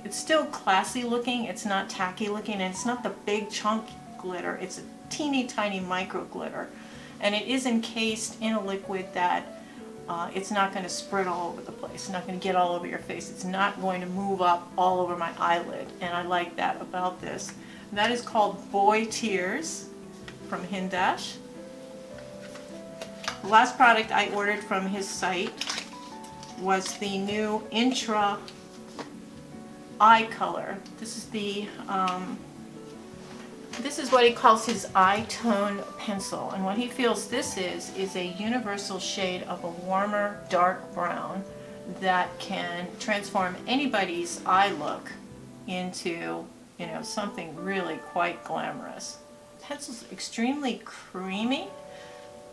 [SPEAKER 1] it's still classy looking, it's not tacky looking, and it's not the big chunk glitter, it's a teeny tiny micro glitter. And it is encased in a liquid that it's not going to spread all over the place. It's not going to get all over your face. It's not going to move up all over my eyelid. And I like that about this. And that is called Boy Tears from Hindash. The last product I ordered from his site was the new Intra Eye Color. This is the this is what he calls his eye tone pencil, and what he feels this is a universal shade of a warmer dark brown that can transform anybody's eye look into, you know, something really quite glamorous. The pencil's extremely creamy,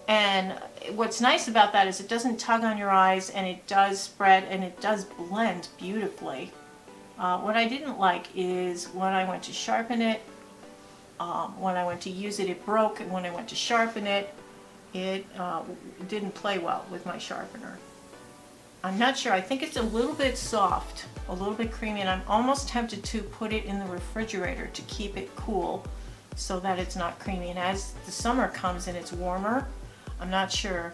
[SPEAKER 1] and what's nice about that is it doesn't tug on your eyes, and it does spread and it does blend beautifully. What I didn't like is when I went to sharpen it, when I went to use it, it broke, and when I went to sharpen it, it didn't play well with my sharpener. I'm not sure. I think it's a little bit soft, a little bit creamy, and I'm almost tempted to put it in the refrigerator to keep it cool so that it's not creamy. And as the summer comes and it's warmer, I'm not sure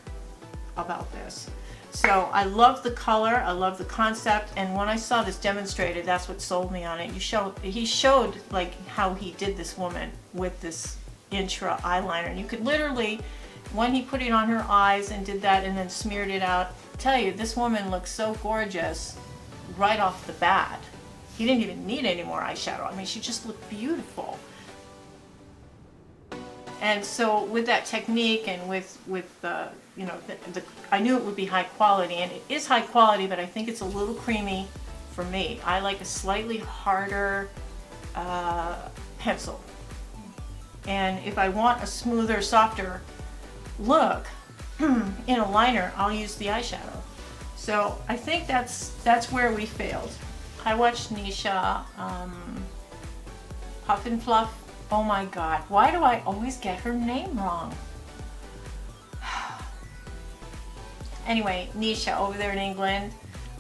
[SPEAKER 1] about this. So I love the color, I love the concept, and when I saw this demonstrated, that's what sold me on it. He showed like how he did this woman with this Intra eyeliner, and you could literally, when he put it on her eyes and did that and then smeared it out, tell you this woman looks so gorgeous right off the bat. He didn't even need any more eyeshadow. I mean, she just looked beautiful. And so with that technique and with the, you know, I knew it would be high quality, and it is high quality, but I think it's a little creamy for me. I like a slightly harder pencil. And if I want a smoother, softer look in a liner, I'll use the eyeshadow. So I think that's where we failed. I watched Nisha Puff and Fluff. Oh my God, why do I always get her name wrong? Anyway, Nisha over there in England,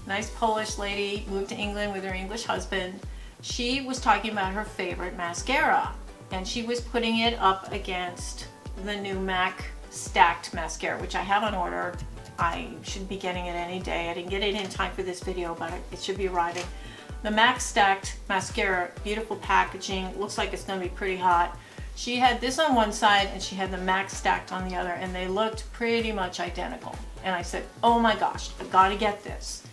[SPEAKER 1] nice Polish lady, moved to England with her English husband. She was talking about her favorite mascara, and she was putting it up against the new MAC stacked mascara, which I have on order. I should be getting it any day. I didn't get it in time for this video, but it should be arriving. The MAC stacked mascara, beautiful packaging, looks like it's going to be pretty hot. She had this on one side and she had the MAC stacked on the other, and they looked pretty much identical. And I said, oh my gosh, I've got to get this.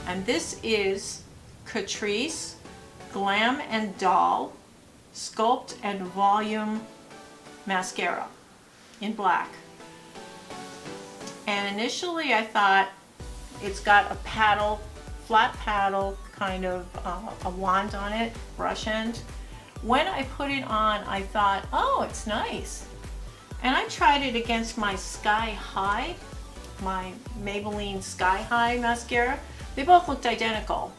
[SPEAKER 1] And this is CATRICE Glam and Doll Sculpt and Volume Mascara in black. And initially I thought it's got a paddle, flat paddle, kind of a wand on it, brush end. When I put it on, I thought, oh, it's nice. And I tried it against my Sky High, my Maybelline Sky High mascara. They both looked identical,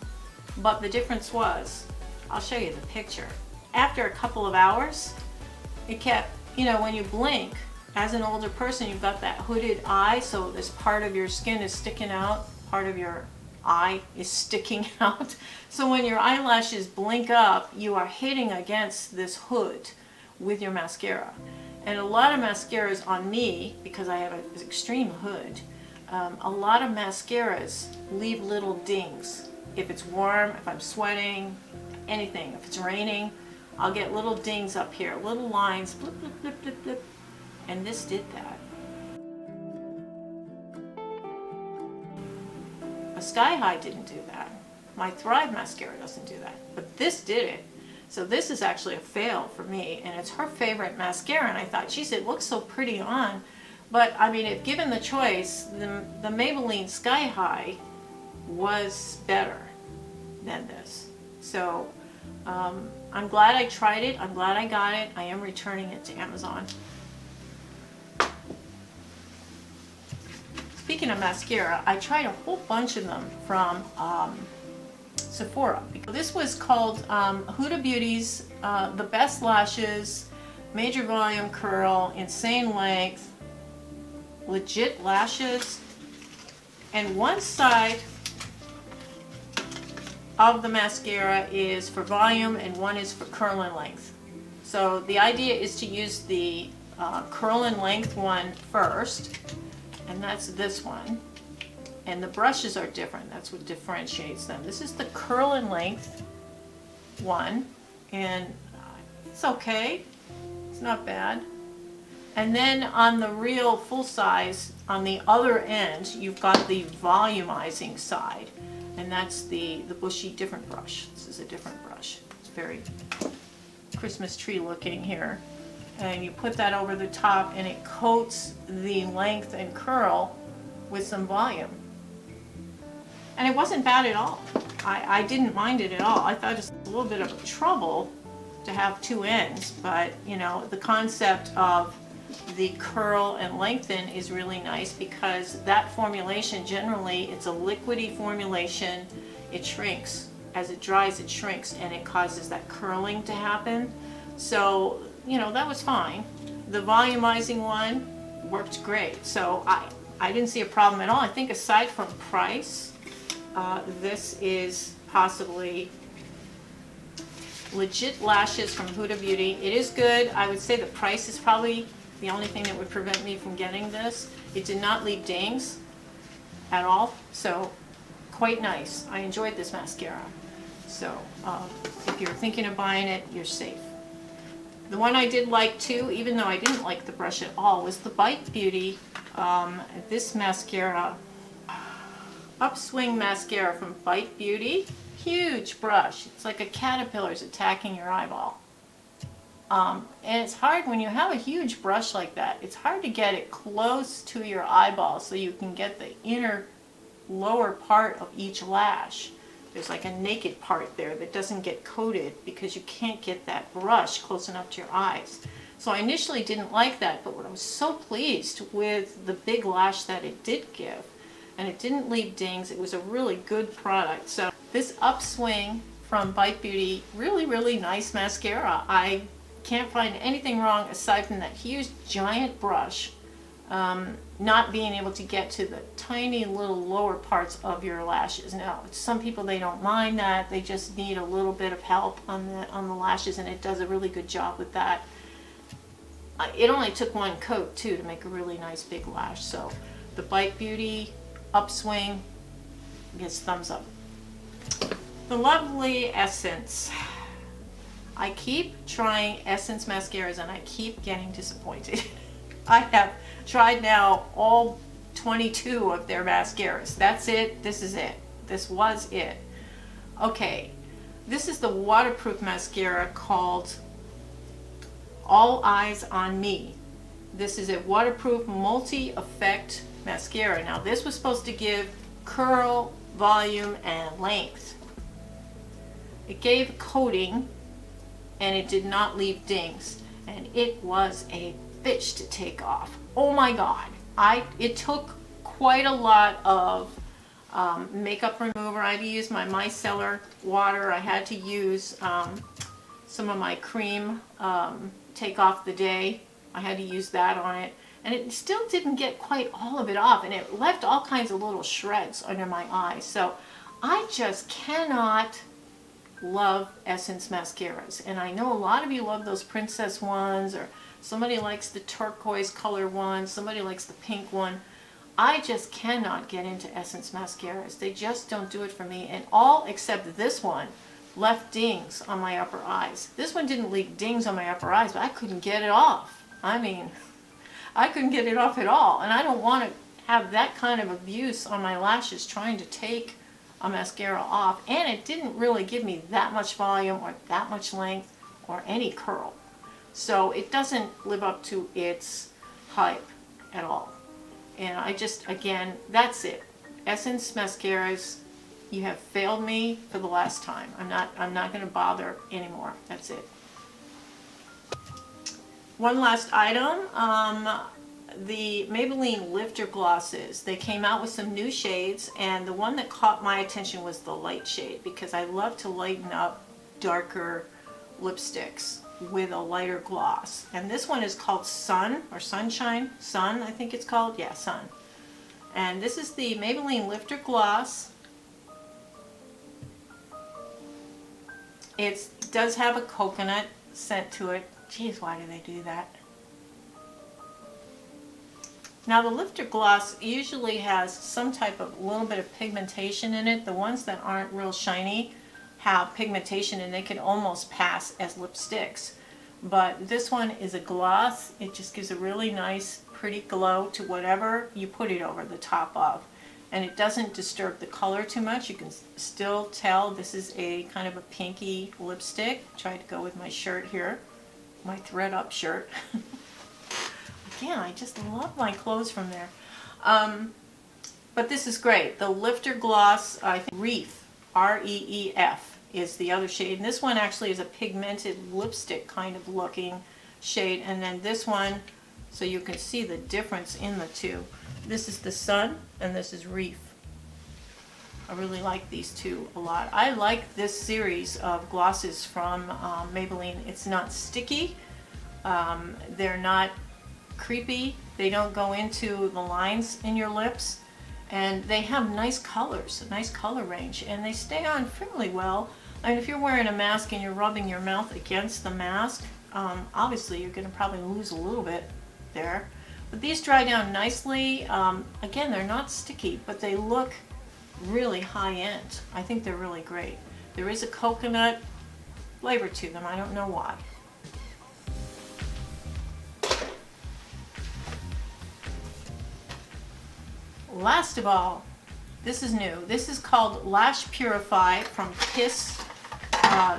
[SPEAKER 1] but the difference was, I'll show you the picture. After a couple of hours, it kept, you know, when you blink, as an older person, you've got that hooded eye, so this part of your skin is sticking out, part of your eye is sticking out. So when your eyelashes blink up, you are hitting against this hood with your mascara. And a lot of mascaras on me, because I have an extreme hood, a lot of mascaras leave little dings. If it's warm, if I'm sweating, anything, if it's raining, I'll get little dings up here, little lines, blip, blip, blip, blip, blip. And this did that. A Sky High didn't do that. My Thrive mascara doesn't do that, but this did it. So this is actually a fail for me, and it's her favorite mascara, and I thought, geez, it looks so pretty on. But I mean, if given the choice, the Maybelline Sky High was better than this. So I'm glad I tried it. I'm glad I got it. I am returning it to Amazon. Speaking of mascara, I tried a whole bunch of them from Sephora. This was called Huda Beauty's The Best Lashes, Major Volume Curl, Insane Length, Legit Lashes, and one side of the mascara is for volume and one is for curl and length. So the idea is to use the curl and length one first, and that's this one. And the brushes are different. That's what differentiates them. This is the curl and length one, and it's okay. It's not bad. And then on the real full size, on the other end, you've got the volumizing side, and that's the bushy different brush. This is a different brush. It's very Christmas tree looking here. And you put that over the top and it coats the length and curl with some volume. And it wasn't bad at all. I didn't mind it at all. I thought it was a little bit of trouble to have two ends, but you know, the concept of the curl and lengthen is really nice because that formulation, generally it's a liquidy formulation. It shrinks. As it dries, it shrinks and it causes that curling to happen. So, you know, that was fine. The volumizing one worked great. So I didn't see a problem at all. I think aside from price, this is possibly legit lashes from Huda Beauty. It is good. I would say the price is probably the only thing that would prevent me from getting this. It did not leave dings at all, so quite nice. I enjoyed this mascara. So if you're thinking of buying it, you're safe. The one I did like too, even though I didn't like the brush at all, was the Bite Beauty, this mascara, Upswing Mascara from Bite Beauty. Huge brush. It's like a caterpillar's attacking your eyeball. And it's hard when you have a huge brush like that. It's hard to get it close to your eyeball so you can get the inner lower part of each lash. There's like a naked part there that doesn't get coated because you can't get that brush close enough to your eyes. So I initially didn't like that, but I was so pleased with the big lash that it did give. And it didn't leave dings. It was a really good product. So this Upswing from Bite Beauty, really, really nice mascara. I can't find anything wrong aside from that huge giant brush not being able to get to the tiny little lower parts of your lashes. Now, some people, they don't mind that. They just need a little bit of help on the lashes, and it does a really good job with that. It only took one coat too to make a really nice big lash. So the Bite Beauty Upswing gets thumbs up. The lovely Essence. I keep trying Essence mascaras and I keep getting disappointed. I have tried now all 22 of their mascaras. That's it. This is it. This was it. Okay, this is the waterproof mascara called All Eyes on Me. This is a waterproof multi-effect mascara. Now this was supposed to give curl, volume, and length. It gave coating and it did not leave dings, and it was a bitch to take off. Oh my god, it took quite a lot of makeup remover. I had to use my micellar water. I had to use some of my cream take off the day. I had to use that on it, and it still didn't get quite all of it off, and it left all kinds of little shreds under my eyes. So I just cannot love Essence mascaras, and I know a lot of you love those princess ones, or somebody likes the turquoise color one, somebody likes the pink one. I just cannot get into Essence mascaras. They just don't do it for me, and all except this one left dings on my upper eyes. This one didn't leave dings on my upper eyes, but I couldn't get it off. I mean, I couldn't get it off at all, and I don't want to have that kind of abuse on my lashes trying to take a mascara off, and it didn't really give me that much volume or that much length or any curl. So it doesn't live up to its hype at all. And I just, again, that's it. Essence mascaras, you have failed me for the last time. I'm not going to bother anymore. That's it. One last item, the Maybelline Lifter Glosses. They came out with some new shades, and the one that caught my attention was the light shade, because I love to lighten up darker lipsticks with a lighter gloss. And this one is called Sun, or Sunshine. Sun, I think it's called. Yeah, Sun. And this is the Maybelline Lifter Gloss. It does have a coconut scent to it. Geez, why do they do that? Now the lifter gloss usually has some type of little bit of pigmentation in it. The ones that aren't real shiny have pigmentation and they can almost pass as lipsticks. But this one is a gloss. It just gives a really nice, pretty glow to whatever you put it over the top of. And it doesn't disturb the color too much. You can still tell this is a kind of a pinky lipstick. Tried to go with my shirt here, my thread up shirt. Again, I just love my clothes from there. But this is great. The Lifter Gloss, I think Reef, R-E-E-F, is the other shade. And this one actually is a pigmented lipstick kind of looking shade. And then this one, so you can see the difference in the two. This is the Sun, and this is Reef. I really like these two a lot. I like this series of glosses from Maybelline. It's not sticky. They're not creepy. They don't go into the lines in your lips. And they have nice colors, a nice color range. And they stay on fairly well. I mean, if you're wearing a mask and you're rubbing your mouth against the mask, obviously you're going to probably lose a little bit there. But these dry down nicely. Again, they're not sticky, but they look really high-end. I think they're really great. There is a coconut flavor to them. I don't know why. Last of all, this is new. This is called Lash Purify from Kiss.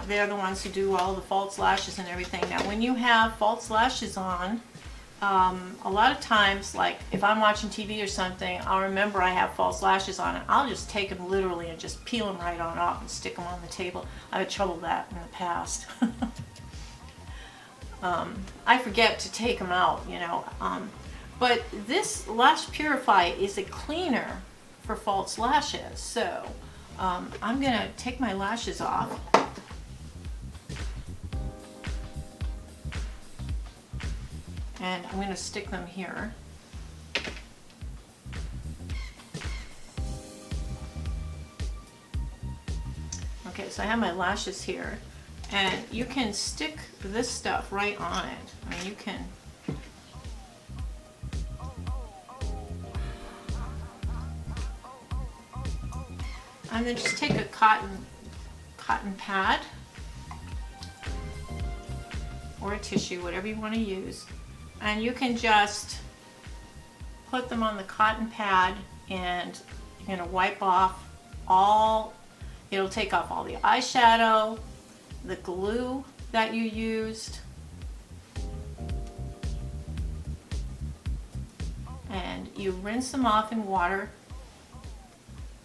[SPEAKER 1] They're the ones who do all the false lashes and everything. Now, when you have false lashes on, a lot of times, like if I'm watching TV or something, I'll remember I have false lashes on, and I'll just take them literally and just peel them right on off and stick them on the table. I've had trouble with that in the past. I forget to take them out, you know. But this Lash Purify is a cleaner for false lashes. So I'm going to take my lashes off. And I'm going to stick them here. Okay, so I have my lashes here. And you can stick this stuff right on it. I mean, you can... And then just take a cotton pad or a tissue, whatever you want to use, and you can just put them on the cotton pad, and you're going to wipe off all, it'll take off all the eyeshadow, the glue that you used, and you rinse them off in water.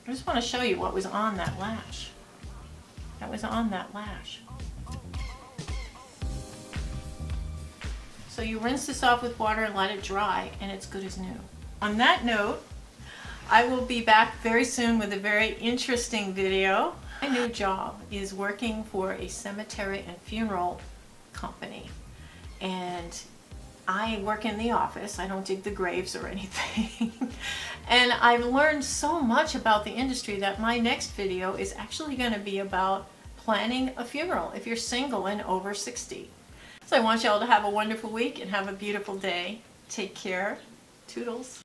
[SPEAKER 1] I just want to show you what was on that lash. That was on that lash. So you rinse this off with water and let it dry, and it's good as new. On that note, I will be back very soon with a very interesting video. My new job is working for a cemetery and funeral company. And I work in the office. I don't dig the graves or anything. And I've learned so much about the industry that my next video is actually going to be about planning a funeral if you're single and over 60. So I want you all to have a wonderful week and have a beautiful day. Take care. Toodles.